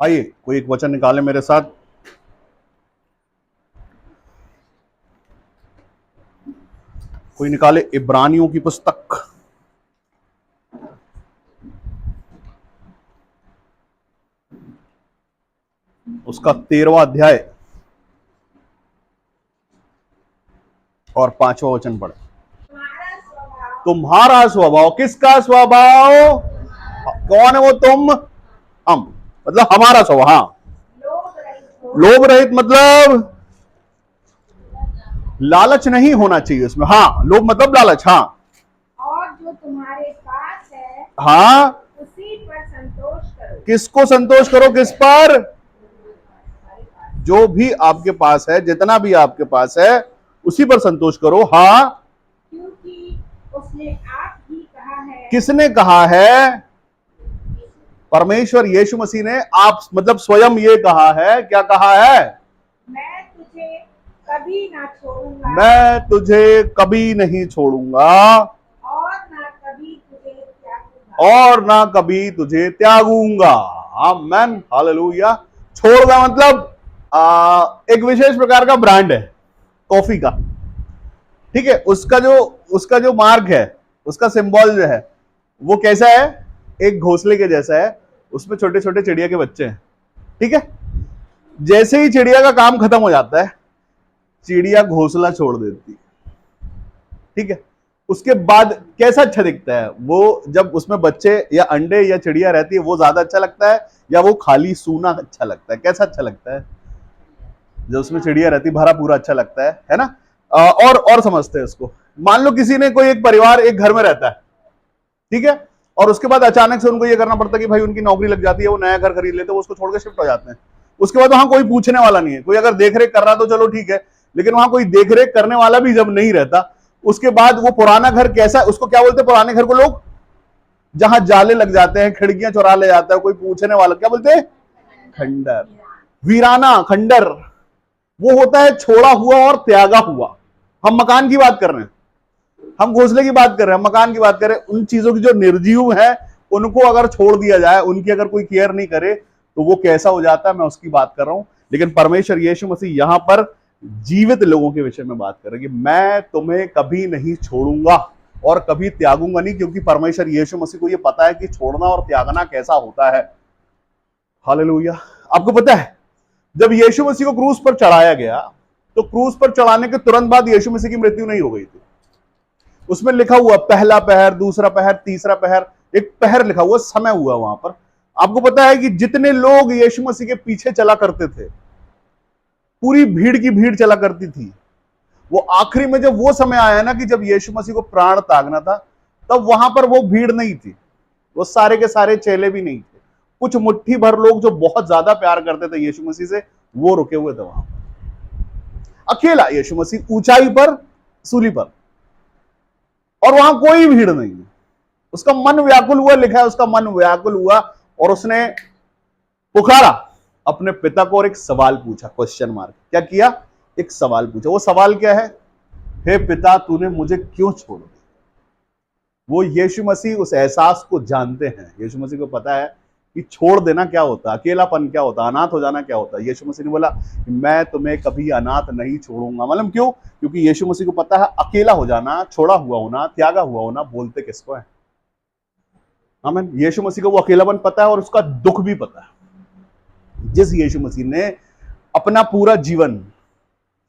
आइए कोई एक वचन निकाले मेरे साथ। कोई निकाले इब्रानियों की पुस्तक, उसका 13वां अध्याय और 5वां वचन पढ़े। तुम्हारा स्वभाव, किसका स्वभाव? कौन है वो तुम? हम, मतलब हमारा स्वभाव। हाँ, लोभ रहित मतलब लालच नहीं होना चाहिए उसमें। हाँ, लोभ मतलब लालच। हाँ, और जो तुम्हारे पास है हाँ, उसी पर संतोष करो। किसको संतोष करो? किस पर? जो भी आपके पास है, जितना भी आपके पास है, उसी पर संतोष करो। हाँ, क्योंकि उसने आप ही कहा है। किसने कहा है? परमेश्वर यीशु मसीह ने, आप मतलब स्वयं ये कहा है। क्या कहा है? मैं तुझे कभी ना छोड़ूंगा, मैं तुझे कभी नहीं छोड़ूंगा और ना कभी तुझे त्यागूंगा। और ना कभी तुझे त्यागूंगा। आमेन, हालेलुया। छोड़ना मतलब एक विशेष प्रकार का ब्रांड है कॉफी का। ठीक है, उसका जो मार्क है, उसका सिंबल जो है, वो कैसा है? एक घोंसले के जैसा है, उसमें छोटे छोटे चिड़िया के बच्चे हैं। ठीक है, जैसे ही चिड़िया का काम खत्म हो जाता है, चिड़िया घोंसला छोड़ देती है। ठीक है, उसके बाद कैसा अच्छा दिखता है वो? जब उसमें बच्चे या अंडे या चिड़िया रहती है, वो ज्यादा अच्छा लगता है या वो खाली सूना अच्छा लगता है? कैसा अच्छा लगता है? जब उसमें चिड़िया रहती, भरा पूरा अच्छा लगता है ना? और समझते हैं इसको। मान लो किसी ने, कोई एक परिवार एक घर में रहता है, ठीक है, और उसके बाद अचानक से उनको ये करना पड़ता है कि भाई उनकी नौकरी लग जाती है, वो नया घर खरीद लेते हैं, वो उसको छोड़ के शिफ्ट हो जाते हैं। उसके बाद वहां कोई पूछने वाला नहीं है। कोई अगर देखरेख कर रहा तो चलो ठीक है, लेकिन वहां कोई देखरेख करने वाला भी जब नहीं रहता, उसके बाद वो पुराना घर कैसा, उसको क्या बोलते हैं पुराने घर को लोग? जहां जाले लग जाते हैं, खिड़कियां चुरा ले जाता है कोई पूछने वाला, क्या बोलते हैं? खंडर, वीराना, खंडर। वो होता है छोड़ा हुआ और त्यागा हुआ। हम मकान की बात कर रहे हैं, हम घोंसले की बात कर रहे हैं, मकान की बात कर रहे हैं। उन चीजों की जो निर्जीव है, उनको अगर छोड़ दिया जाए, उनकी अगर कोई केयर नहीं करे, तो वो कैसा हो जाता है, मैं उसकी बात कर रहा हूं। लेकिन परमेश्वर यीशु मसीह यहां पर जीवित लोगों के विषय में बात कर रहे हैं कि मैं तुम्हें कभी नहीं छोड़ूंगा और कभी त्यागूंगा नहीं, क्योंकि परमेश्वर यीशु मसीह को यह पता है कि छोड़ना और त्यागना कैसा होता है। हालेलुया। आपको पता है, जब यीशु मसीह को क्रूस पर चढ़ाया गया, तो क्रूस पर चढ़ाने के तुरंत बाद यीशु मसीह की मृत्यु नहीं हो गई थी। उसमें लिखा हुआ पहला पहर, दूसरा पहर, तीसरा पहर, एक पहर लिखा हुआ, समय हुआ वहां पर। आपको पता है कि जितने लोग यीशु मसीह के पीछे चला करते थे, पूरी भीड़ की भीड़ चला करती थी, वो आखिरी में जब वो समय आया ना कि जब यीशु मसीह को प्राण त्यागना था, तब वहां पर वो भीड़ नहीं थी, वो सारे के सारे चेले भी नहीं थे। कुछ मुट्ठी भर लोग जो बहुत ज्यादा प्यार करते थे यीशु मसीह से, वो रुके हुए थे वहां पर। अकेला यीशु मसीह ऊंचाई पर, सूली पर, और वहां कोई भीड़ नहीं है। उसका मन व्याकुल हुआ, लिखा है उसका मन व्याकुल हुआ, और उसने पुकारा अपने पिता को और एक सवाल पूछा, क्वेश्चन मार्क। क्या किया? एक सवाल पूछा। वो सवाल क्या है? हे पिता, तूने मुझे क्यों छोड़ दिया? वो यीशु मसीह उस एहसास को जानते हैं। यीशु मसीह को पता है कि छोड़ देना क्या होता है, अकेलापन क्या होता है, अनाथ हो जाना क्या होता है। यीशु मसीह ने बोला मैं तुम्हें कभी अनाथ नहीं छोड़ूंगा। मतलब क्यों? क्योंकि यीशु मसीह को पता है अकेला हो जाना, छोड़ा हुआ होना, त्यागा हुआ होना बोलते किसको है। आमीन। यीशु मसीह को वो अकेलापन पता है और उसका दुख भी पता है। जिस यीशु मसीह ने अपना पूरा जीवन,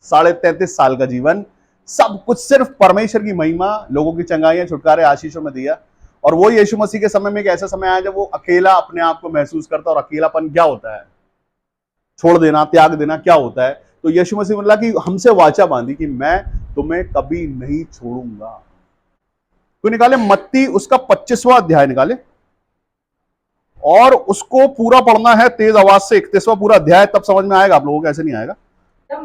33.5 साल का जीवन, सब कुछ सिर्फ परमेश्वर की महिमा, लोगों की चंगाइयां, छुटकारे, आशीषों में दिया, और वो यीशु मसीह के समय में एक ऐसा समय आया जब वो अकेला अपने आप को महसूस करता। और अकेलापन क्या होता है, छोड़ देना, त्याग देना क्या होता है। तो यीशु मसीह बोला कि हमसे वाचा बांधी कि मैं तुम्हें कभी नहीं छोड़ूंगा। तो निकाले मत्ती उसका 25वां अध्याय निकाले, और उसको पूरा पढ़ना है तेज आवाज से, 31वां पूरा अध्याय, तब समझ में आएगा आप लोगों को, ऐसे नहीं आएगा। जब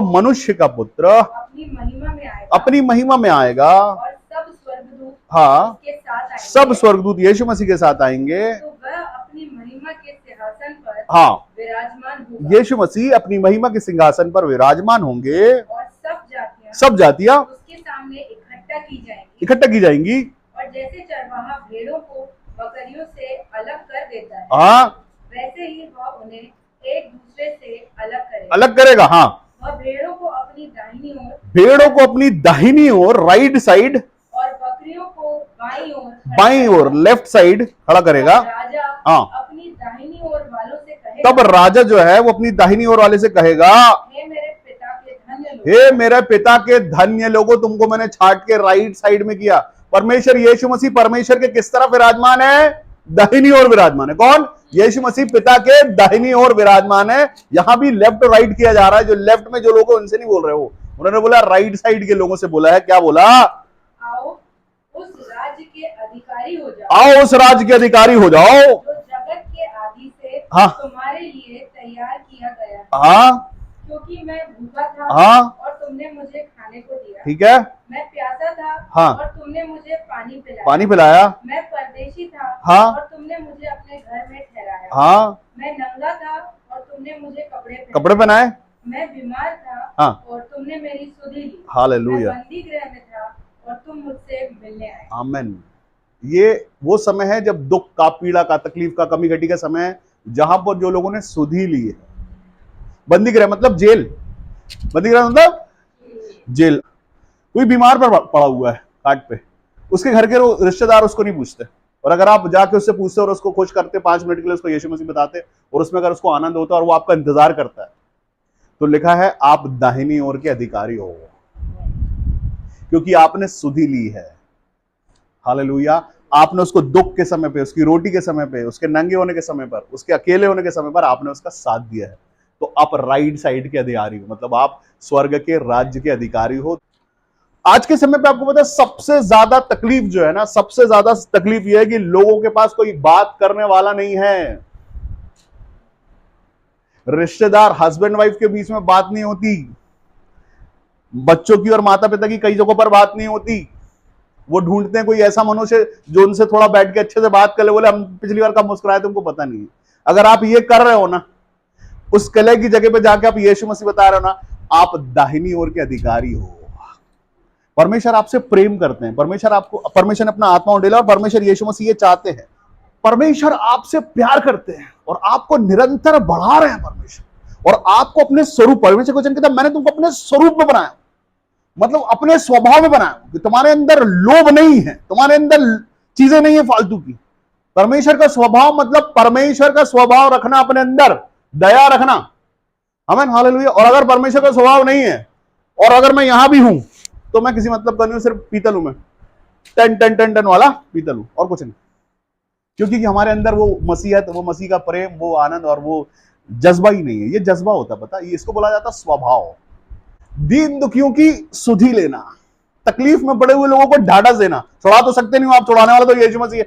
मनुष्य का पुत्र अपनी महिमा में आएगा, और सब स्वर्गदूत हाँ, उसके साथ आएंगे, सब स्वर्गदूत यीशु मसीह के साथ आएंगे, तो वह अपनी महिमा के सिंहासन पर हाँ, विराजमान होगा। यीशु मसीह अपनी महिमा के सिंहासन पर विराजमान होंगे, और सब जातियां उसके सामने इकट्ठा की जाएंगी। और जैसे चरवाहा भेड़ों को बकरियों से अलग कर देता है, हाँ, वैसे ही वह उन्हें एक दूसरे से अलग करेगा। अलग करेगा, हाँ। वह भेड़ों को अपनी दाहिनी ओर भेड़ों को अपनी दाहिनी ओर, राइट साइड, और बकरियों को बाईं ओर बाईं ओर, लेफ्ट साइड खड़ा करेगा। राजा हाँ। अपनी दाहिनी ओर वालों से कहेगा, तब राजा जो है वो अपनी दाहिनी ओर वाले से कहेगा, हे मेरे पिता के धन्य लोग, हे मेरे पिता के धन्य लोगों, तुमको मैंने छाट के राइट साइड में किया। परमेश्वर यीशु मसीह परमेश्वर के किस तरफ विराजमान है? दाहिनी ओर विराजमान है। कौन? यीशु मसीह पिता के दाहिनी ओर विराजमान है। यहां भी लेफ्ट और राइट किया जा रहा है। जो लेफ्ट में जो लोग हैं उनसे नहीं बोल रहे, वो उन्होंने बोला राइट साइड के लोगों से बोला है। क्या बोला? आओ उस राज्य के अधिकारी हो जाओ, आओ उस राज्य के अधिकारी हो जाओ, जो जगत के आदि से हाँ। तुम्हारे लिए तैयार किया गया है। हाँ, क्योंकि मैं भूखा था हाँ। और तुमने मुझे खाने को दिया, ठीक है, मैं प्यासा था हाँ। और तुमने मुझे पानी पिलाया, पानी पिलाया, मैं परदेशी था हाँ। और तुमने मुझे अपने घर में ठहराया, हाँ। मैं नंगा था और तुमने मुझे कपड़े पहनाए, मैं बीमार था, हाँ। और तुमने मेरी सुधि ली, हालेलुया, मैं बंदी गृह में था और तुम मुझसे मिलने आए। आमेन। ये वो समय है जब दुख का, पीड़ा का, तकलीफ का, कमी घटी का समय है, जहां पर जो लोगों ने सुधि ली है। बंदी गृह मतलब जेल, बंदी गृह मतलब जेल। कोई बीमार पर पड़ा हुआ है खाट पे, उसके घर के रिश्तेदार उसको नहीं पूछते, और अगर आप जाके उससे पूछते और उसको खुश करते 5 मिनट के लिए, उसको यीशु मसीह बताते, और उसमें अगर उसको आनंद होता और वो आपका इंतजार करता है, तो लिखा है आप दाहिनी ओर के अधिकारी हो, क्योंकि आपने सुधि ली है। हालेलुया। आपने उसको दुख के समय पे, उसकी रोटी के समय पे, उसके नंगे होने के समय पर, उसके अकेले होने के समय पर आपने उसका साथ दिया है। तो आप राइट साइड के अधिकारी हो, मतलब आप स्वर्ग के राज्य के अधिकारी हो। आज के समय पे आपको पता है सबसे ज्यादा तकलीफ जो है ना, सबसे ज्यादा तकलीफ यह है कि लोगों के पास कोई बात करने वाला नहीं है। रिश्तेदार, हस्बैंड वाइफ के बीच में बात नहीं होती, बच्चों की और माता पिता की कई जगहों पर बात नहीं होती। वो ढूंढते हैं कोई ऐसा मनुष्य जो उनसे थोड़ा बैठ के अच्छे से बात कर ले, बोले हम पिछली बार कब मुस्कुराए तुमको पता नहीं है। अगर आप ये कर रहे हो ना, उस कले की जगह पे जाके आप यीशु मसीह बता रहे हो ना, आप दाहिनी ओर के अधिकारी हो। परमेश्वर आपसे प्रेम करते हैं, परमेश्वर ने अपना आत्मा उंडेला, और परमेश्वर यीशु मसीह ये चाहते हैं। परमेश्वर आपसे प्यार करते हैं और आपको निरंतर बढ़ा रहे हैं परमेश्वर, और आपको अपने स्वरूप, परमेश्वर को वचन कहता है मैंने तुमको अपने स्वरूप में बनाया, मतलब अपने स्वभाव में बनाया, कि तुम्हारे अंदर लोभ नहीं है, तुम्हारे अंदर चीजें नहीं है फालतू की। परमेश्वर का स्वभाव मतलब परमेश्वर का स्वभाव रखना अपने अंदर, दया रखना। आमीन, हालेलुया। और अगर परमेश्वर का स्वभाव नहीं है, और अगर मैं यहां भी हूं, तो मैं किसी मतलब का नहीं हूं, सिर्फ पीतल हूं मैं, टन वाला पीतल हूं, और कुछ नहीं। क्योंकि हमारे अंदर वो मसीहत, वो मसीह का प्रेम, वो आनंद और वो जज्बा ही नहीं है। ये जज्बा होता पता, ये इसको बोला जाता स्वभाव। दीन दुखियों की सुधि लेना, तकलीफ में पड़े हुए लोगों को ढाढ़स देना। छुड़ा तो सकते नहीं हो आप, छुड़ाने वाला तो यीशु मसीह है।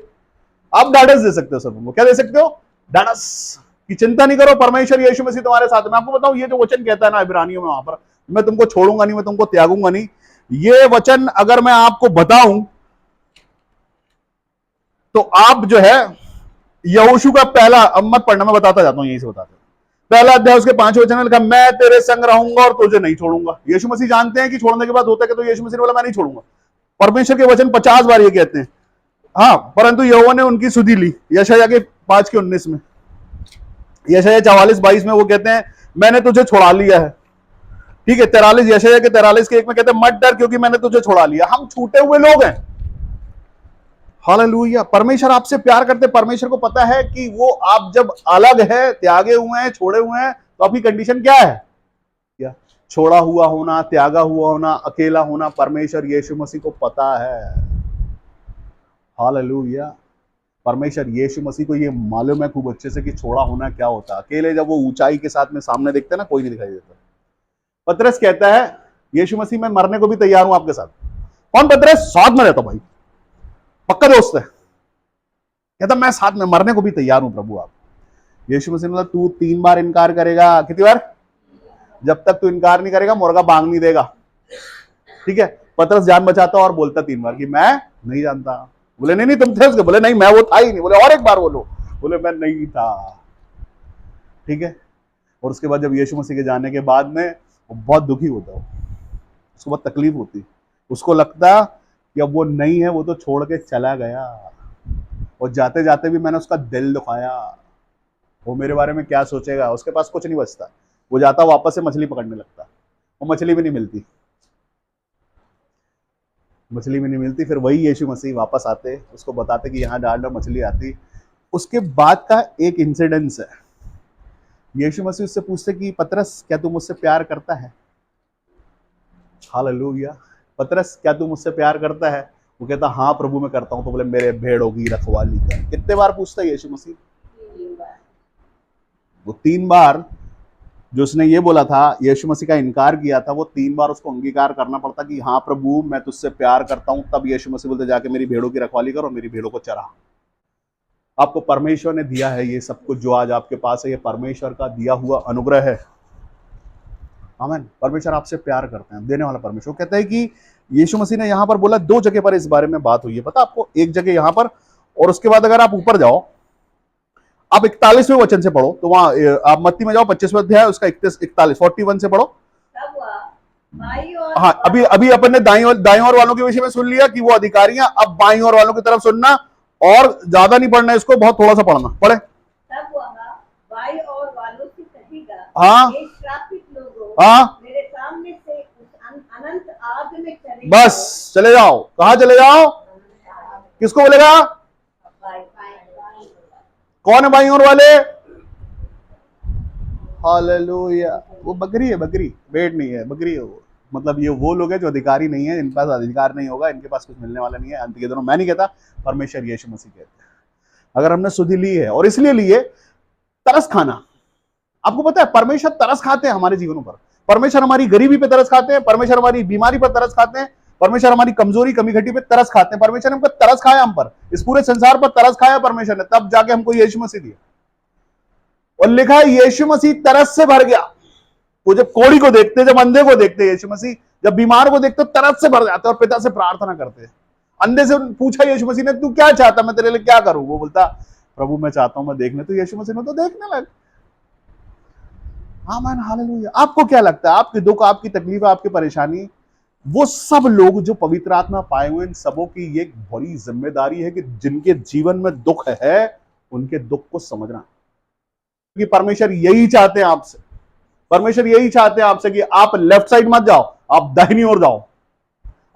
आप ढाढ़स दे सकते हो सब उनको। क्या दे सकते हो? ढाढ़स की चिंता नहीं करो, परमेश्वर यीशु मसीह तुम्हारे साथ में। आपको बताऊं, ये जो वचन कहता है ना इब्रानियों में, वहां पर मैं तुमको छोड़ूंगा नहीं, मैं तुमको त्यागूंगा नहीं, ये वचन अगर मैं आपको बताऊं तो आप जो है यहोशू का पहला, अब मत पढ़ना, मैं बताता जाता हूं, यहीं से बताता हूं। पहला अध्याय उसके 5 वचन में लिखा, मैं तेरे संग रहूंगा और तुझे नहीं छोड़ूंगा। यीशु मसीह जानते हैं कि छोड़ने के बाद होता है कि, तो यीशु मसीह ने बोला मैं नहीं छोड़ूंगा। परमेश्वर के वचन 50 बार ये कहते हैं, हाँ, परंतु यहोवा ने उनकी सुधि ली। यशायाह के 5:19 में, यशायाह 44:22 में वो कहते हैं मैंने तुझे छुड़ा लिया है। ठीक है, 43, यशायाह के 43:1 में कहते हैं मत डर क्योंकि मैंने तुझे छुड़ा लिया। हम छूटे हुए लोग हैं। हालेलुया। परमेश्वर आपसे प्यार करते, परमेश्वर को पता है कि वो आप जब अलग है, त्यागे हुए हैं, छोड़े हुए हैं, तो आपकी कंडीशन क्या है? क्या? छोड़ा हुआ होना, त्यागा हुआ होना, अकेला होना, परमेश्वर यीशु मसीह को पता है। हालेलुया। परमेश्वर यीशु मसीह को ये मालूम है खूब अच्छे से कि छोड़ा होना क्या होता है। अकेले जब वो ऊंचाई के साथ में सामने देखते हैं ना, कोई नहीं दिखाई देता। पतरस कहता है यीशु मसीह मैं मरने को भी तैयार हूं आपके साथ। कौन पतरस? साथ में रहता भाई, पक्का दोस्त है। कहता मैं साथ में मरने को भी तैयार हूं प्रभु आप। यीशु मसीह ने बोला तू 3 बार इनकार करेगा। कितनी बार? जब तक तू इनकार नहीं करेगा मुर्गा बांग नहीं देगा। ठीक है, पतरस जान बचाता और बोलता 3 बार कि मैं नहीं जानता। बोले नहीं तुम थे उसके। बोले नहीं मैं वो था ही नहीं। बोले और एक बार बोलो। बोले मैं नहीं था। ठीक है, और उसके बाद जब यीशु मसीह के जाने के बाद में वो बहुत दुखी होता है, उसको बहुत तकलीफ होती, उसको लगता कि अब वो नहीं है, वो तो छोड़ के चला गया, और जाते जाते भी मैंने उसका दिल दुखाया। वो मेरे बारे में क्या सोचेगा, उसके पास कुछ नहीं बचता। वो जाता वापस से मछली पकड़ने लगता, वो मछली भी नहीं मिलती, मछली भी नहीं मिलती। फिर वही यीशु मसीह वापस आते, उसको बताते कि यहाँ डाल दो, मछली आती। उसके बाद का एक इंसिडेंस है, यीशु मसीह उससे पूछते कि पतरस क्या तू मुझसे प्यार करता है? हालेलुया। पतरस क्या तू मुझसे प्यार करता है? वो कहता हाँ प्रभु मैं करता हूँ। तो बोले मेरे भेड़ों की रखवाली कर। कितने बार पूछता है यीशु मसीह? वो 3 बार जो उसने ये बोला था, यीशु मसीह का इनकार किया था, वो 3 बार उसको अंगीकार करना पड़ता कि हाँ प्रभु मैं तुझसे प्यार करता हूं। तब यीशु मसीह बोलते जाके मेरी भेड़ों की रखवाली करो, मेरी भेड़ों को चरा। आपको परमेश्वर ने दिया है ये सब कुछ जो आज आपके पास है, ये परमेश्वर का दिया हुआ अनुग्रह है। आमीन। परमेश्वर आपसे प्यार करते हैं, देने वाला परमेश्वर। कहता है कि यीशु मसीह ने यहां पर बोला, 2 जगह पर इस बारे में बात हुई है, पता आपको? एक जगह यहां पर, और उसके बाद अगर आप ऊपर जाओ, आप 41वें वचन से पढ़ो, तो वहां आप मत्ती में जाओ 25वां अध्याय, उसका 41 से पढ़ो। हाँ, अभी अभी अपन ने दाईं ओर वालों के विषय में सुन लिया कि वो अधिकारी हैं। अब बाईं ओर वालों की तरफ सुनना, और ज्यादा नहीं पढ़ना इसको, बहुत थोड़ा सा पढ़ना। पढ़े। तब वह बाईं ओर वालों से कहेगा, हाँ हे श्रापित लोगों, हाँ, मेरे सामने से उस अनंत आग में चले बस चले जाओ। कहां चले जाओ? किसको बोलेगा? कौन है बाईं ओर वाले? हालेलुया। वो बकरी है, बकरी, भेड़ नहीं है, बकरी है वो। मतलब ये वो लोग हैं जो अधिकारी नहीं है, इनके पास अधिकार नहीं होगा, इनके पास कुछ मिलने वाला नहीं है अंत के दिनों। मैं नहीं कहता, परमेश्वर यीशु मसीह कहते हैं। अगर हमने सुधि ली है, और इसलिए लिए, तरस खाना। आपको पता है परमेश्वर तरस खाते हैं हमारे जीवनों पर। परमेश्वर हमारी गरीबी पे तरस खाते हैं, परमेश्वर हमारी बीमारी पर तरस खाते हैं, परमेश्वर हमारी कमजोरी कमी घटी पे तरस खाते हैं। परमेश्वर ने हमको तरस खाया, हम पर, इस पूरे संसार पर तरस खाया परमेश्वर ने, तब जाके हमको यीशु मसीह दिया। और लिखा है यीशु मसीह तरस से भर गया। वो जब कोढ़ी को देखते, जब अंधे को देखते, यीशु मसीह जब बीमार को देखते, तरस से भर जाते और पिता से प्रार्थना करते। अंधे से पूछा यीशु मसीह ने, तू क्या चाहता, मैं तेरे लिए क्या करूं? वो बोलता प्रभु मैं चाहता हूं मैं देखने। तो यीशु मसीह ने तो देखने लग। आमीन, हालेलुया। आपको क्या लगता है, आपके दुख, आपकी तकलीफ, आपकी परेशानी, वो सब लोग जो पवित्र आत्मा पाए हुए, इन सबों की ये बड़ी जिम्मेदारी है कि जिनके जीवन में दुख है, उनके दुख को समझना। कि परमेश्वर यही चाहते हैं आपसे, परमेश्वर यही चाहते हैं आपसे कि आप लेफ्ट साइड मत जाओ, आप दाहिनी ओर जाओ।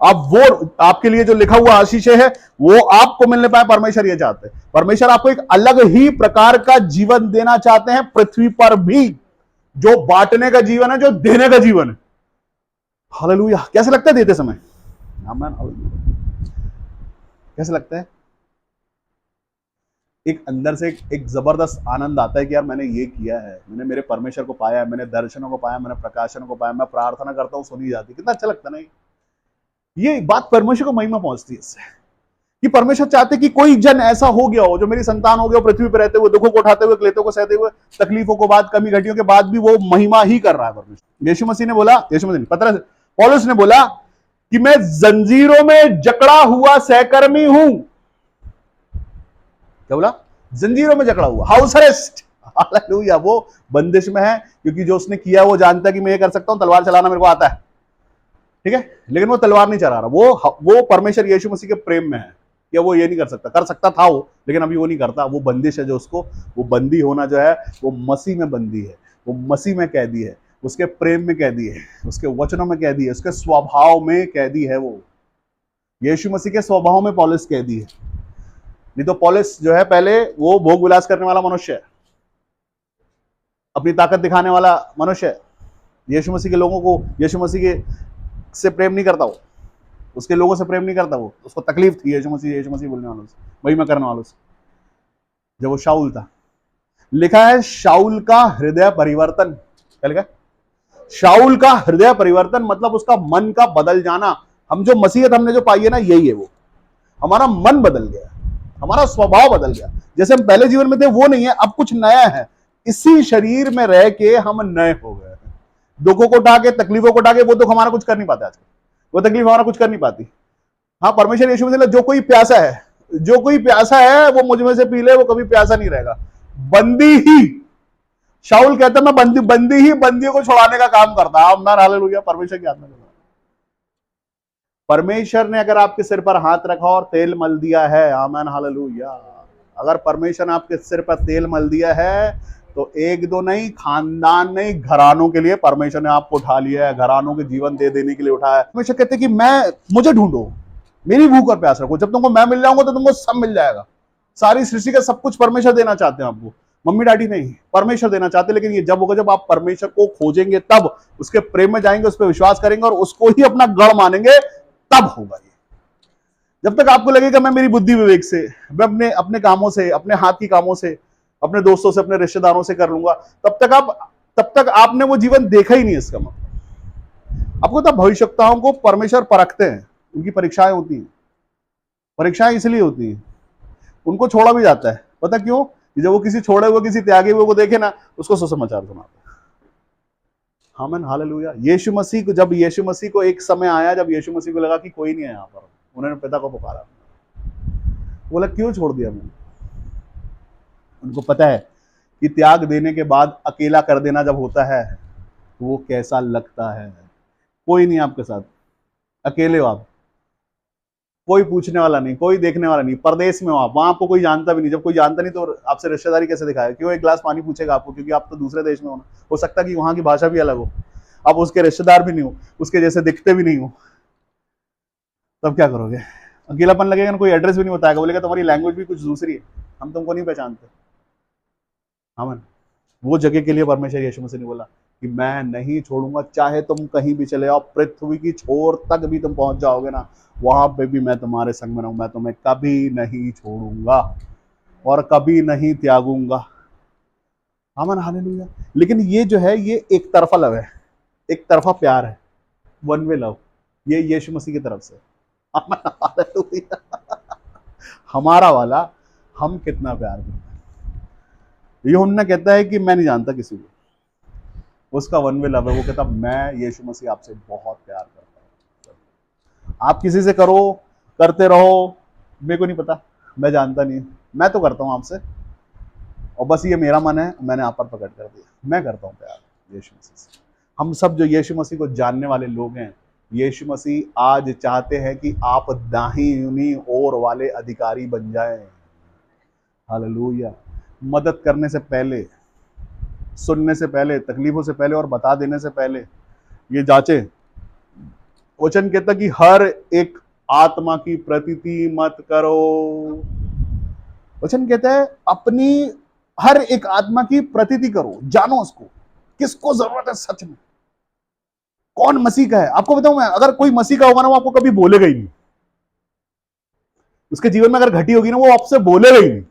आप वो, आपके लिए जो लिखा हुआ आशीष है वो आपको मिलने पाए, परमेश्वर ये चाहते हैं। परमेश्वर आपको एक अलग ही प्रकार का जीवन देना चाहते हैं पृथ्वी पर भी, जो बांटने का जीवन है, जो देने का जीवन है। हालेलुया। कैसे लगता है देते समय? आमीन, हालेलुया। कैसे लगता है? एक अंदर से एक जबरदस्त आनंद आता है कि यार मैंने ये किया है, मैंने मेरे परमेश्वर को पाया है, मैंने दर्शनों को पाया, मैंने प्रकाशनों को पाया, मैं प्रार्थना करता हूं सुनी जाती। कितना अच्छा लगता है ना। ये बात परमेश्वर को महिमा पहुंचती है इससे, कि परमेश्वर चाहते कि कोई जन ऐसा हो गया हो, जो मेरी संतान हो गया पृथ्वी पर रहते हुए, दुखों को उठाते हुए, क्लेशों को सहते हुए, तकलीफों को बाद, कमी घटियों के बाद भी वो महिमा ही कर रहा है परमेश्वर। यीशु मसीह ने बोला, यीशु मसीह पतरस, पौलुस ने बोला कि मैं जंजीरों में जकड़ा हुआ सहकर्मी हूं। क्या बोला? जंजीरों में जकड़ा हुआ, हाउस अरेस्ट। हालेलुया। वो बंदिश में है, क्योंकि जो उसने किया वो जानता है कि मैं ये कर सकता हूं, तलवार चलाना मेरे को आता है, ठीक है, लेकिन वो तलवार नहीं चला रहा। वो परमेश्वर यीशु मसीह के प्रेम में है कि वो ये नहीं कर सकता, कर सकता था वो, लेकिन अभी वो नहीं करता। वो बंदिश है जो उसको, वो बंदी होना जो है, वो मसीह में बंदी है, वो मसीह में कैदी है, उसके प्रेम में कैदी है, उसके वचनों में कैदी है, उसके स्वभाव में कैदी है। वो यीशु मसीह के स्वभाव में पौलुस कैदी है। नहीं तो पौलुस जो है पहले वो भोग विलास करने वाला मनुष्य है, अपनी ताकत दिखाने वाला मनुष्य है। यीशु मसीह के लोगों को, यीशु मसीह के से प्रेम नहीं करता वो, उसके लोगों से प्रेम नहीं करता वो। उसको तकलीफ थी यीशु मसीह बोलने वालों से, वही मैं करने वालों से, जब वो शाऊल था। लिखा है शाऊल का हृदय परिवर्तन। क्या लिखा? शाऊल का हृदय परिवर्तन, मतलब उसका मन का बदल जाना। हम जो मसीहत हमने जो पाई है ना, यही है वो। हमारा मन बदल गया, हमारा स्वभाव बदल गया। जैसे हम पहले जीवन में थे वो नहीं है, अब कुछ नया है। इसी शरीर में रह के हम नए हो गए। दुखों को उठा के, तकलीफों को उठा के, वो दुख हमारा कुछ कर नहीं पाता आजकल, वो तकलीफ हमारा कुछ कर नहीं पाती। हाँ, परमेश्वर यीशु मसीह, जो कोई प्यासा है, जो कोई प्यासा है वो मुझ में से पी ले, वो कभी प्यासा नहीं रहेगा। बंदी ही, शाऊल कहता मैं बंदी ही बंदियों को छुड़ाने का काम करता। आमीन, हालेलुया। परमेश्वर की आत्मा। परमेश्वर ने अगर आपके सिर पर हाथ रखा और तेल मल दिया है, आमीन, हालेलुया, अगर परमेश्वर ने आपके सिर पर तेल मल दिया है तो एक दो नहीं, खानदान नहीं, घरानों के लिए परमेश्वर ने आपको उठा लिया है, घरानों के जीवन दे देने के लिए उठाया है। परमेश्वर कहते हैं कि मुझे ढूंढो, मेरी भूख और प्यास रखो, जब तुमको मैं मिल जाऊंगा तो तुमको सब मिल जाएगा। सारी सृष्टि का सब कुछ परमेश्वर देना चाहते हैं आपको, मम्मी डैडी नहीं, परमेश्वर देना चाहते। लेकिन ये जब होगा जब आप परमेश्वर को खोजेंगे, तब उसके प्रेम में जाएंगे, उस पर विश्वास करेंगे और उसको ही अपना गढ़ मानेंगे, तब होगा ये। जब तक आपको लगेगा मैं मेरी बुद्धि विवेक से, मैं अपने अपने कामों से, अपने हाथ की कामों से, अपने दोस्तों से, अपने रिश्तेदारों से कर लूंगा, तब तक आपने वो जीवन देखा ही नहीं। इसका मतलब आपको तब भविष्यवक्ताओं को परमेश्वर परखते हैं, उनकी परीक्षाएं होती हैं। परीक्षाएं इसलिए होती हैं, उनको छोड़ा भी जाता है, पता क्यों? जब वो किसी छोड़े हुए, किसी त्यागे हुए को देखे ना, उसको सुसमाचार सुनाते हैं। आमीन, हालेलुया। यीशु मसीह को एक समय आया जब यीशु मसीह को लगा कि कोई नहीं है यहाँ पर, उन्होंने पिता को पुकारा, बोला क्यों छोड़ दिया मैंने? उनको पता है कि त्याग देने के बाद अकेला कर देना जब होता है तो वो कैसा लगता है। कोई नहीं आपके साथ, अकेले हो आप, कोई पूछने वाला नहीं, कोई देखने वाला नहीं, परदेश में हो आप, वहां आपको कोई जानता भी नहीं। जब कोई जानता नहीं तो आपसे रिश्तेदारी कैसे दिखाएगा? क्यों एक गिलास पानी पूछेगा आपको? क्योंकि आप तो दूसरे देश में हो सकता है कि वहां की भाषा भी अलग हो, आप उसके रिश्तेदार भी नहीं हो, उसके जैसे दिखते भी नहीं हो, तब क्या करोगे? अकेलापन लगेगा ना, कोई एड्रेस भी नहीं बताएगा, बोलेगा तुम्हारी लैंग्वेज भी कुछ दूसरी है, हम तुमको नहीं पहचानते। हाँ, वो जगह के लिए परमेश्वर यीशु मसीह ने बोला कि मैं नहीं छोड़ूंगा, चाहे तुम कहीं भी चले जाओ, पृथ्वी की छोर तक भी तुम पहुंच जाओगे ना, वहां पे भी मैं तुम्हारे संग में रहूं, मैं तुम्हें कभी नहीं छोड़ूंगा और कभी नहीं त्यागूंगा। आमीन, हालेलुया। लेकिन ये जो है, ये एक तरफा लव है, एक तरफा प्यार है, वन वे लव, ये यीशु मसीह की तरफ से। आमीन, हालेलुया। हमारा वाला, हम कितना प्यार करते हैं। यूहन्ना कहता है कि मैं नहीं जानता किसी को, उसका वन वे लव है। वो कहता मैं यीशु मसीह आपसे बहुत प्यार करता हूँ। आप किसी से करते रहो, मेरे को नहीं पता, मैं जानता नहीं, मैं तो करता हूँ आपसे, और बस ये मेरा मन है, मैंने आप पर प्रकट कर दिया, मैं करता हूँ प्यार यीशु मसीह से। हम सब जो यीशु मसीह को जानने वाले लोग हैं, यीशु मसीह आज चाहते हैं कि आप दाहिनी ओर वाले अधिकारी बन जाएं। हालेलुया। मदद करने से पहले, सुनने से पहले, तकलीफों से पहले और बता देने से पहले ये जांचे। वचन कहता कि हर एक आत्मा की प्रतीति मत करो। वचन कहता है अपनी हर एक आत्मा की प्रतीति करो, जानो उसको, किसको जरूरत है सच में, कौन मसीह का है। आपको बताऊं मैं, अगर कोई मसीह का होगा ना, वो आपको कभी बोलेगा ही नहीं। उसके जीवन में अगर घटी होगी ना, वो आपसे बोलेगा ही नहीं।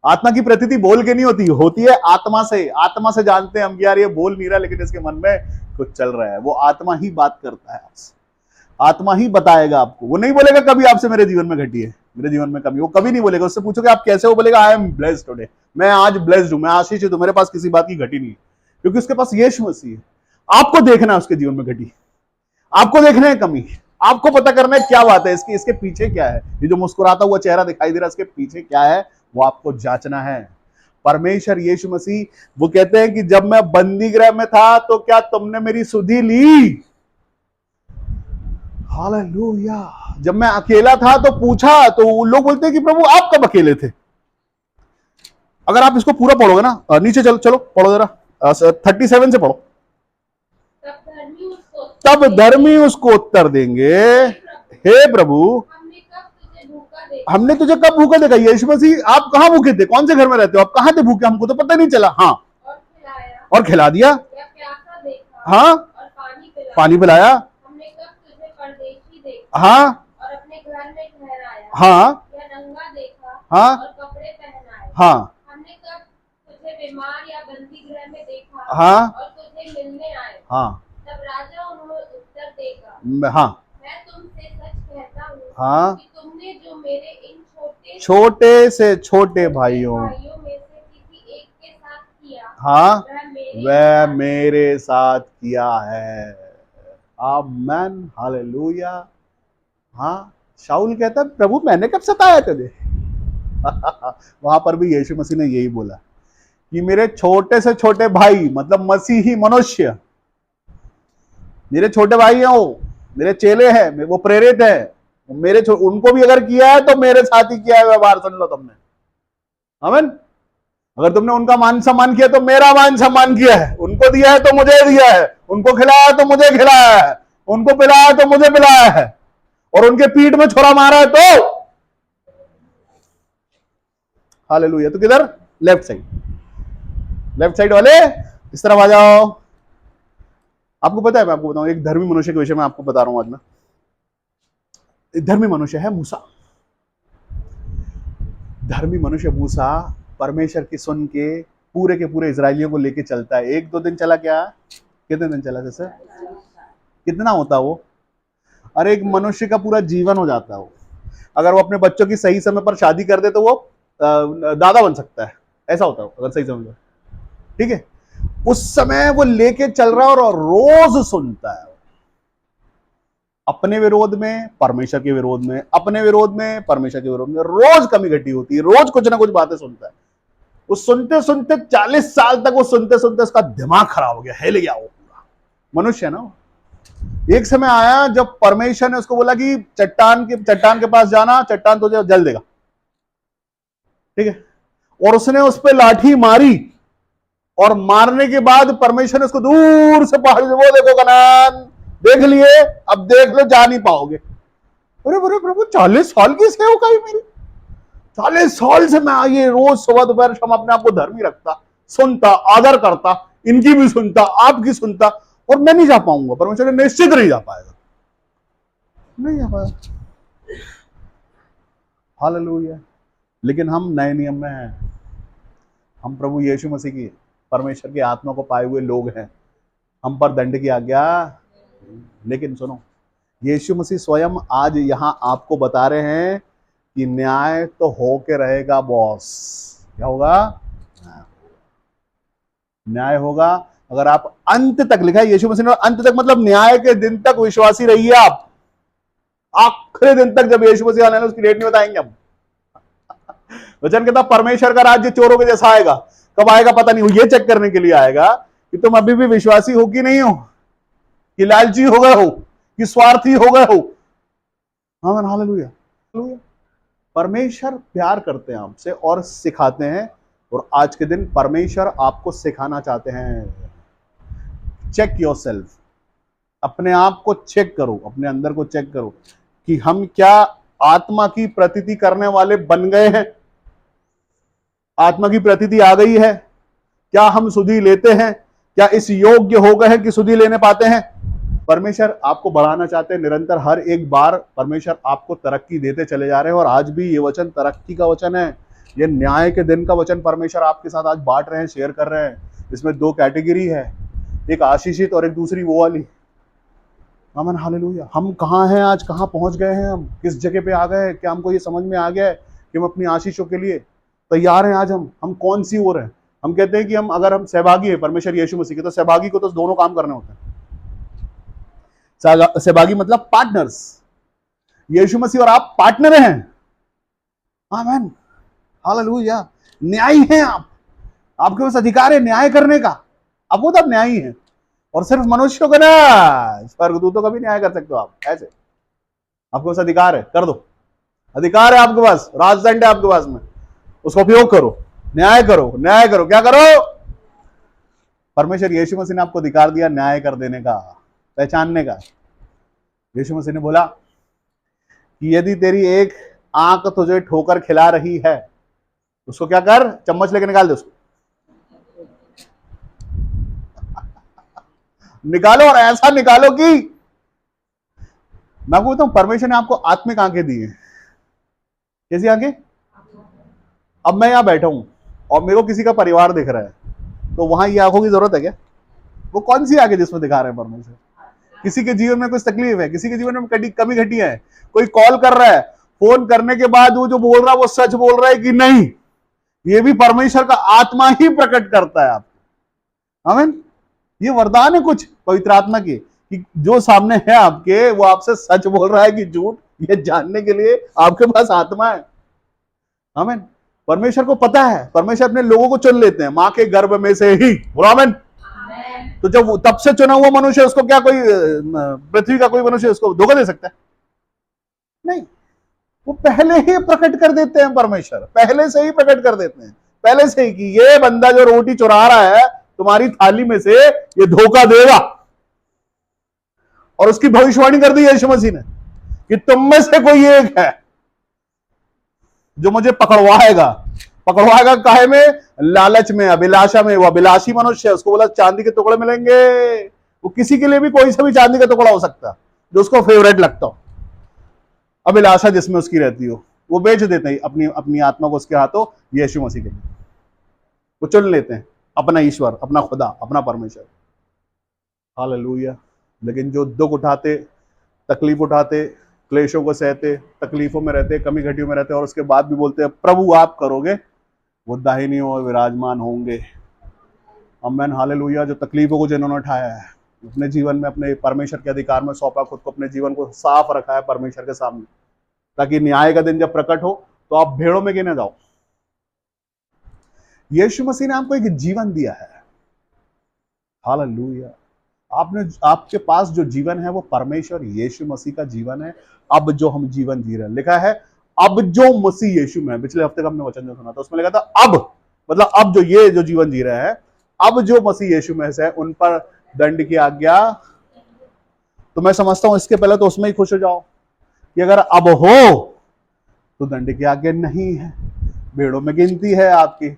आत्मा की प्रतीति बोल के नहीं होती, होती है आत्मा से। आत्मा से जानते हैं हम कि यार ये बोल नहीं रहा, लेकिन इसके मन में कुछ चल रहा है। वो आत्मा ही बात करता है आपसे, आत्मा ही बताएगा आपको। वो नहीं बोलेगा कभी आपसे मेरे जीवन में घटी है, मेरे जीवन में कमी, वो कभी नहीं बोलेगा। उससे पूछोगे आप कैसे हो, बोलेगा आई एम ब्लेस्ड टुडे, मैं आज ब्लेस्ड हूं, मैं आशीष हूं, तो मेरे पास किसी बात की घटी नहीं है, क्योंकि उसके पास यीशु मसीह है। आपको देखना है उसके जीवन में घटी, आपको देखना है कमी, आपको पता करना है क्या बात है इसके पीछे क्या है। ये जो मुस्कुराता हुआ चेहरा दिखाई दे रहा है, इसके पीछे क्या है, वो आपको जांचना है। परमेश्वर यीशु मसीह वो कहते हैं कि जब मैं बंदी गृह में था तो क्या तुमने मेरी सुधि ली? हालेलुया। जब मैं अकेला था तो पूछा, तो लोग बोलते हैं कि प्रभु आप कब अकेले थे? अगर आप इसको पूरा पढ़ोगे ना, नीचे चलो पढ़ो जरा, 37 से पढ़ो। तब धर्मी उसको उत्तर देंगे, हे प्रभु हमने तुझे कब भूखा देखा? यीशु मसीह आप कहां भूखे थे? कौन से घर में रहते हो आप? कहां थे भूखे? हमको तो पता नहीं चला। हाँ, और खिला दिया। हाँ, पानी पिलाया। हाँ, हाँ, हाँ, हाँ, हाँ, हाँ, तब राजा उन्हें उत्तर देगा, हाँ, मैं तुमसे सच कहता हूँ हाँ, कि तुमने जो मेरे इन छोटे से छोटे भाइयों में से किसी एक के साथ किया, हाँ, वह साथ मेरे साथ किया है। आमेन, हालेलुया। हाँ, शाऊल कहता प्रभु मैंने कब सताया तुझे? वहां पर भी यीशु मसीह ने यही बोला कि मेरे छोटे से छोटे भाई, मतलब मसीही मनुष्य, मेरे छोटे भाई हैं, वो मेरे चेले हैं, वो प्रेरित है, उनको भी अगर किया है तो मेरे साथ ही किया है व्यवहार। सुन लो तुमने, आमीन। अगर तुमने उनका मान सम्मान किया तो मेरा मान सम्मान किया है, उनको दिया है तो मुझे दिया है, उनको खिलाया तो मुझे खिलाया है, उनको पिलाया तो मुझे पिलाया है, और उनके पीठ में छोरा मारा है तो हालेलुया। तो किधर? Left side. लेफ्ट साइड वाले इस तरफ आ जाओ। आपको पता है, मैं आपको बताऊं, एक धर्मी मनुष्य के विषय में आपको बता रहा हूं आज मैं। एक धर्मी मनुष्य है मूसा। धर्मी मनुष्य मूसा परमेश्वर की सुन के पूरे इजरायलियों को लेके चलता है। एक दो दिन चला क्या? कितने दिन चला? जैसे कितना होता वो? अरे एक मनुष्य का पूरा जीवन हो जाता है वो। अगर वो अपने बच्चों की सही समय पर शादी कर दे तो वो दादा बन सकता है, ऐसा होता है अगर सही समय पर। ठीक है, उस समय वो लेके चल रहा है और रोज सुनता है, अपने विरोध में, परमेश्वर के विरोध में, अपने विरोध में, परमेश्वर के विरोध में, रोज कमी घटी होती है, रोज कुछ ना कुछ बातें सुनता है। वो सुनते सुनते 40 साल तक वो सुनते सुनते उसका दिमाग खराब हो गया, हिल गया वो पूरा। मनुष्य ना। एक समय आया जब परमेश्वर ने उसको बोला कि चट्टान के पास जाना, चट्टान तुझे जल देगा। ठीक है, और उसने उस पर लाठी मारी, और मारने के बाद परमेश्वर ने उसको दूर से पहाड़ी से, वो देखो कनान देख लिए, अब देख लो, जा नहीं पाओगे। अरे बड़े प्रभु, 40 साल की सेवकाई मेरी, 40 साल से मैं ये रोज सुबह दोपहर शाम अपने आप को धर्मी रखता, सुनता, आदर करता, इनकी भी सुनता, आपकी सुनता, और मैं नहीं जा पाऊंगा। परमेश्वर ने निश्चित नहीं जा पाएगा, नहीं जा पाएगा। हालेलुया। लेकिन हम नए नियम में हैं, हम प्रभु यीशु मसीह की, परमेश्वर की आत्मा को पाए हुए लोग हैं। हम पर दंड की आज्ञा। लेकिन सुनो, यीशु मसीह स्वयं आज यहां आपको बता रहे हैं कि न्याय तो होके रहेगा बॉस। क्या होगा? न्याय होगा। अगर आप अंत तक, लिखा है यीशु मसीह ने अंत तक, मतलब न्याय के दिन तक विश्वासी रहिए आप। आखिरी दिन तक जब यीशु मसीह आने उसकी डेट नहीं बताएंगे हम। वचन कहता परमेश्वर का राज्य चोरों के जैसा आएगा। कब आएगा पता नहीं, ये चेक करने के लिए आएगा कि तुम अभी भी विश्वासी हो कि नहीं हो, कि लालची हो गए हो, कि स्वार्थी हो गए हो। आमीन, हालेलुया। परमेश्वर प्यार करते हैं आपसे और सिखाते हैं, और आज के दिन परमेश्वर आपको सिखाना चाहते हैं। चेक योरसेल्फ, अपने आप को चेक करो, अपने अंदर को चेक करो कि हम क्या आत्मा की प्रतीति करने वाले बन गए हैं। आत्मा की प्रतीति आ गई है क्या? हम सुधि लेते हैं क्या? इस योग्य हो गए हैं कि सुधि लेने पाते हैं? परमेश्वर आपको बढ़ाना चाहते हैं निरंतर। हर एक बार परमेश्वर आपको तरक्की देते चले जा रहे हैं, और आज भी ये वचन तरक्की का वचन है। ये न्याय के दिन का वचन परमेश्वर आपके साथ आज बांट रहे हैं, शेयर कर रहे हैं। इसमें दो कैटेगरी है, एक आशीषित और एक दूसरी वो वाली। आमीन, हालेलुया। हम कहाँ हैं आज, कहाँ पहुंच गए हैं, हम किस जगह पे आ गए? क्या हमको ये समझ में आ गया है कि हम अपनी आशीषों के लिए तैयार हैं? आज हम कौन सी ओर हैं? हम कहते हैं कि अगर हम सहभागी हैं परमेश्वर यीशु मसीह के, तो सहभागी को तो दोनों काम करने होते हैं। सहभागी मतलब पार्टनर्स। यीशु मसीह और आप पार्टनर हैं। आमीन, हालेलुया। न्यायी हैं आप, आपके पास अधिकार है न्याय करने का। आप वो तब न्यायी हैं, और सिर्फ मनुष्यों का ना, स्वर्गदूतों का भी न्याय कर सकते हो आप। ऐसे आपके पास अधिकार है, कर दो। अधिकार है आपके पास, राजदंड है आपके पास में, उसका उपयोग करो, न्याय करो, न्याय करो। क्या करो? परमेश्वर यीशु मसीह ने आपको अधिकार दिया न्याय कर देने का, पहचानने का। यीशु मसीह ने बोला कि यदि तेरी एक आंख तुझे ठोकर खिला रही है, उसको क्या कर? चम्मच लेके निकाल दे उसको। निकालो, और ऐसा निकालो कि, मैं आपको बताऊं, परमेश्वर ने आपको आत्मिक आंखें दी हैं। कैसी आंखें? अब मैं यहां बैठा हूं और मेरे को किसी का परिवार दिख रहा है, तो वहां ये आंखों की जरूरत है क्या? वो कौन सी आंखें जिसमें दिखा रहे हैं परमेश्वर? किसी के जीवन में कुछ तकलीफ है, किसी के जीवन में कमी घटी है, कोई कॉल कर रहा है, फोन करने के बाद वो जो बोल रहा है वो सच बोल रहा है कि नहीं, ये भी परमेश्वर का आत्मा ही प्रकट करता है आपको। आमीन। ये वरदान है कुछ पवित्र आत्मा के, कि जो सामने है आपके, वो आपसे सच बोल रहा है कि झूठ, ये जानने के लिए आपके पास आत्मा है। आमीन। परमेश्वर को पता है, परमेश्वर अपने लोगों को चुन लेते हैं मां के गर्भ में से ही। बोलो आमीन। तो जब तब से चुना हुआ मनुष्य, उसको क्या कोई पृथ्वी का कोई मनुष्य उसको धोखा दे सकता है? नहीं। वो पहले ही प्रकट कर देते हैं, परमेश्वर पहले से ही प्रकट कर देते हैं, पहले से ही कि ये बंदा जो रोटी चुरा रहा है तुम्हारी थाली में से, ये धोखा देगा। और उसकी भविष्यवाणी कर दी यीशु मसीह ने कि तुम में से कोई एक है जो मुझे पकड़वाएगा। पकड़वाएगा काहे में? लालच में, अभिलाषा में। वो अभिलाषी मनुष्य है, उसको बोला चांदी के टुकड़े मिलेंगे। वो किसी के लिए भी कोई सा भी चांदी का टुकड़ा हो सकता जो उसको फेवरेट लगता हो, अभिलाषा जिसमें उसकी रहती हो, वो बेच देते हैं अपनी अपनी आत्मा को उसके हाथों यीशु मसीह के लिए। वो चुन लेते हैं अपना ईश्वर, अपना खुदा, अपना परमेश्वर। हालेलुया। लेकिन जो दुख उठाते, तकलीफ उठाते, क्लेशों को सहते, तकलीफों में रहते, कमी घटियों में रहते और उसके बाद भी बोलते हैं प्रभु आप करोगे, वो दाहिनी ओर विराजमान होंगे। आमीन हालेलुया। जो तकलीफों को जिन्होंने उठाया है, अपने जीवन में अपने परमेश्वर के अधिकार में सौंपा, खुद को अपने जीवन को साफ रखा है परमेश्वर के सामने, ताकि न्याय का दिन जब प्रकट हो तो आप भेड़ों में गिने जाओ। यीशु मसीह ने आपको एक जीवन दिया है। हालेलुया। आपके पास जो जीवन है वो परमेश्वर यीशु मसीह का जीवन है। अब जो हम जीवन जी रहे हैं, लिखा है अब जो मसीह यीशु में है। पिछले हफ्ते का हमने वचन जो सुना था उसमें लिखा था अब, मतलब अब जो ये जो जीवन जी रहे हैं, अब जो मसीह यीशु में है उन पर दंड की आज्ञा। तो मैं समझता हूं इसके पहले तो उसमें ही खुश हो जाओ कि अगर अब हो तो दंड की आज्ञा नहीं है, भेड़ों में गिनती है आपकी,